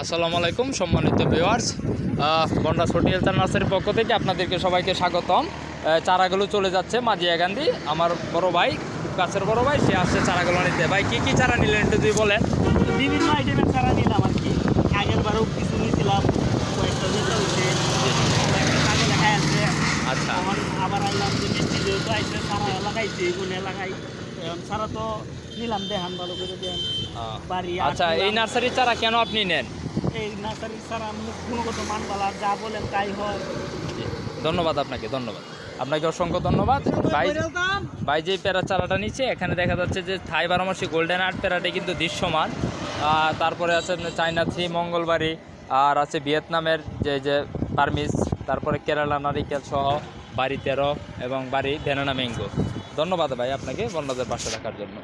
আসসালামু আলাইকুম সম্মানিত ভিউয়ার্স, বনরাজ হর্টিকালচার নার্সারির পক্ষ থেকে আপনাদেরকে সবাইকে স্বাগতম। চারাগুলো চলে যাচ্ছে মাঝিয়াকান্দি। আমার বড় ভাই, খুব কাছের বড় ভাই, সে আসছে চারাগুলো নিতে। ভাই কী কী চারা নিলেন একটু যদি বলেন। বিভিন্ন আইটেমের চারা নিলাম আর কি। আগের বারও কিছু নিয়েছিলাম, কয়েকটা যেটা হচ্ছে কয়েকটা কাজে লেখা আছে। আচ্ছা আবার আইলাম যে মিষ্টি যেহেতু আইসে চারা লাগাইছি, এগুলো লাগাই। এখন চারা তো নিলাম, দেখান ভালো করে দেন বাড়ি। আচ্ছা, এই নার্সারির চারা কেন আপনি নেন? এই নার্সারির চারা গুণগত মান বালা, যা বলেন তাই হয়। ধন্যবাদ আপনাকে, ধন্যবাদ আপনাকে, অসংখ্য ধন্যবাদ। ভাই যে প্যারা চারাটা নিচ্ছে, এখানে দেখা যাচ্ছে যে থাই বারোমাসি গোল্ডেন আর্ট প্যারাটি কিন্তু দৃশ্যমান। তারপরে আছে চায়না থ্রি মঙ্গলবাড়ি, আর আছে ভিয়েতনামের যে পারমিস, তারপরে কেরালা নারিকেল সহ বাড়ি 13 এবং বাড়ি ভ্যানানা ম্যাঙ্গো। ধন্যবাদ ভাই আপনাকে বন্যদের পাশে রাখার জন্য।